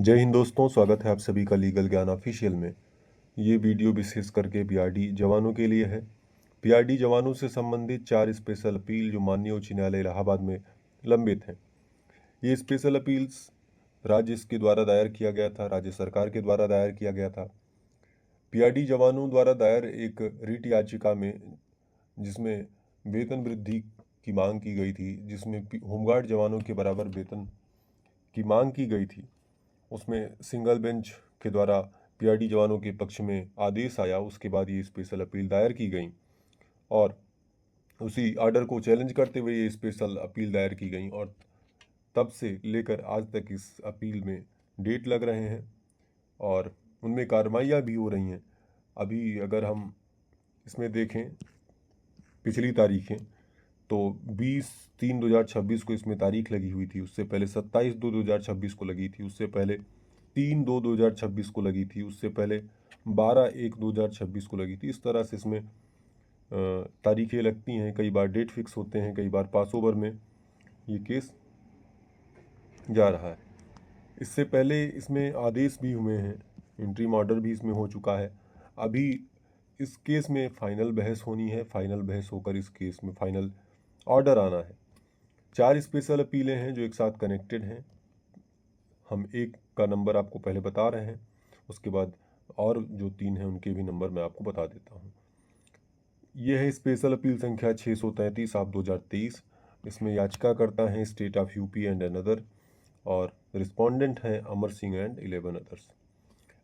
जय हिंद दोस्तों, स्वागत है आप सभी का लीगल ज्ञान ऑफिशियल में। ये वीडियो विशेष करके पीआरडी जवानों के लिए है। पीआरडी जवानों से संबंधित 4 स्पेशल अपील जो माननीय उच्च न्यायालय इलाहाबाद में लंबित हैं। ये स्पेशल अपील्स राज्य के द्वारा दायर किया गया था, राज्य सरकार के द्वारा दायर किया गया था। पीआरडी जवानों द्वारा दायर एक रिट याचिका में जिसमें वेतन वृद्धि की मांग की गई थी, जिसमें होमगार्ड जवानों के बराबर वेतन की मांग की गई थी, उसमें सिंगल बेंच के द्वारा पीआरडी जवानों के पक्ष में आदेश आया। उसके बाद ये स्पेशल अपील दायर की गई और उसी आर्डर को चैलेंज करते हुए ये स्पेशल अपील दायर की गई और तब से लेकर आज तक इस अपील में डेट लग रहे हैं और उनमें कार्रवाइयाँ भी हो रही हैं। अभी अगर हम इसमें देखें पिछली तारीखें तो 20/3/2026 को इसमें तारीख लगी हुई थी, उससे पहले 27/2/2026 को लगी थी, उससे पहले 3/2/2026 को लगी थी, उससे पहले 12/1/2026 को लगी थी। इस तरह से इसमें तारीखें लगती हैं, कई बार डेट फिक्स होते हैं, कई बार पास ओवर में ये केस जा रहा है। इससे पहले इसमें आदेश भी हुए हैं, इंटरिम ऑर्डर भी इसमें हो चुका है। अभी इस केस में फाइनल बहस होनी है, फाइनल बहस होकर इस केस में फाइनल ऑर्डर आना है। 4 स्पेशल अपीलें हैं जो एक साथ कनेक्टेड हैं। हम एक का नंबर आपको पहले बता रहे हैं, उसके बाद और जो 3 हैं उनके भी नंबर मैं आपको बता देता हूँ। यह है स्पेशल अपील संख्या 633/2023। इसमें याचिकाकर्ता हैं state of UP and another और रिस्पोंडेंट हैं अमर सिंह एंड 11 अदर्स।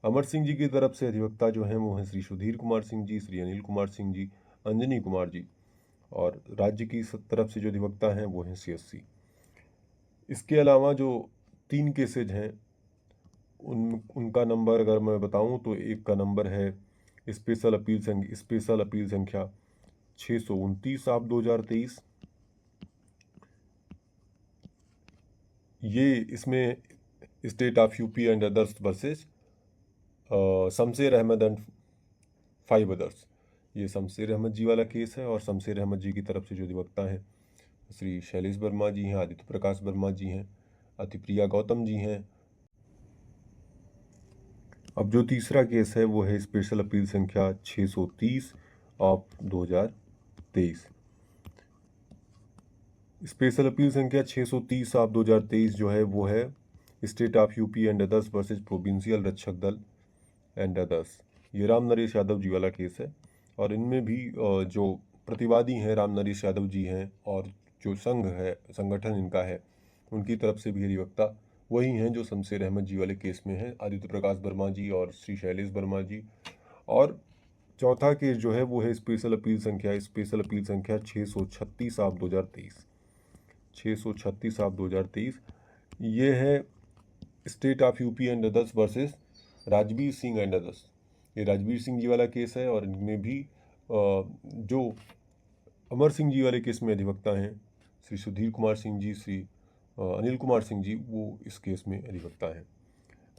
अमर सिंह जी की तरफ से अधिवक्ता जो हैं वो हैं श्री सुधीर कुमार सिंह जी, श्री अनिल कुमार सिंह जी, अंजनी कुमार जी, और राज्य की तरफ से जो अधिवक्ता हैं वो हैं सीएससी। इसके अलावा जो 3 केसेज हैं उनका नंबर अगर मैं बताऊं तो एक का नंबर है स्पेशल अपील संख्या 629/2023। ये इसमें state of UP and others versus Shamsher Ahmad and 5 others. ये शमशेर अहमद जी वाला केस है और शमशेर अहमद जी की तरफ से जो अधिवक्ता हैं श्री शैलेश वर्मा जी हैं, आदित्य प्रकाश वर्मा जी हैं, अतिप्रिया गौतम जी हैं। अब जो तीसरा केस है वो है स्पेशल अपील संख्या 630/2023। स्पेशल अपील संख्या 630/2023 जो है वो है state of UP and others versus provincial रक्षक दल एंड अदर्स। ये राम नरेश यादव जी वाला केस है और इनमें भी जो प्रतिवादी हैं राम नरेश यादव जी हैं और जो संघ है, संगठन इनका है, उनकी तरफ से भी अधिवक्ता वही हैं जो शमशेर अहमद जी वाले केस में हैं, आदित्य प्रकाश वर्मा जी और श्री शैलेश वर्मा जी। और चौथा केस जो है वो है स्पेशल अपील संख्या 636/2023। 636/2023 ये है state of UP and others versus Rajveer Singh and others. ये राजवीर सिंह जी वाला केस है और इनमें भी जो अमर सिंह जी वाले केस में अधिवक्ता हैं श्री सुधीर कुमार सिंह जी, श्री अनिल कुमार सिंह जी, वो इस केस में अधिवक्ता हैं।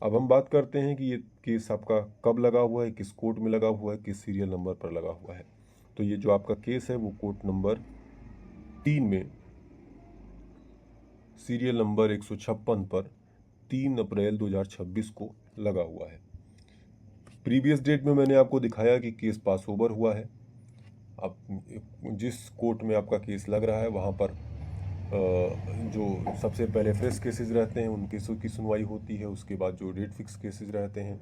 अब हम बात करते हैं कि ये केस आपका कब लगा हुआ है, किस कोर्ट में लगा हुआ है, किस सीरियल नंबर पर लगा हुआ है। तो ये जो आपका केस है वो कोर्ट नंबर 3 में सीरियल नंबर 156 पर 3 अप्रैल 2026 को लगा हुआ है। प्रीवियस डेट में मैंने आपको दिखाया कि केस पास ओवर हुआ है। अब जिस कोर्ट में आपका केस लग रहा है वहाँ पर जो सबसे पहले फ्रेश केसेस रहते हैं उन केसों की सुनवाई होती है, उसके बाद जो डेट फिक्स केसेस रहते हैं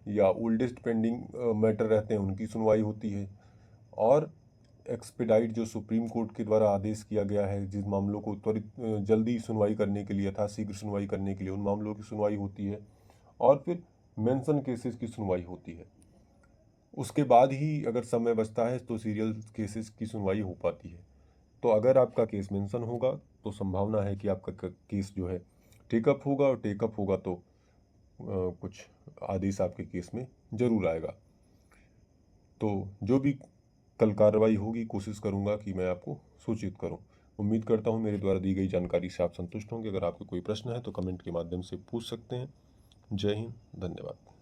या ओल्डेस्ट पेंडिंग मैटर रहते हैं उनकी सुनवाई होती है, और एक्सपेडाइट जो सुप्रीम कोर्ट के द्वारा आदेश किया गया है जिन मामलों को त्वरित जल्दी सुनवाई करने के लिए, यथाशीघ्र सुनवाई करने के लिए, उन मामलों की सुनवाई होती है और फिर मेंशन केसेस की सुनवाई होती है। उसके बाद ही अगर समय बचता है तो सीरियल केसेस की सुनवाई हो पाती है। तो अगर आपका केस मेंशन होगा तो संभावना है कि आपका केस जो है टेकअप होगा और टेकअप होगा तो कुछ आदेश आपके केस में ज़रूर आएगा। तो जो भी कल कार्रवाई होगी कोशिश करूंगा कि मैं आपको सूचित करूं। उम्मीद करता हूं मेरे द्वारा दी गई जानकारी से आप संतुष्ट होंगे। अगर आपके कोई प्रश्न है तो कमेंट के माध्यम से पूछ सकते हैं। जय हिंद, धन्यवाद।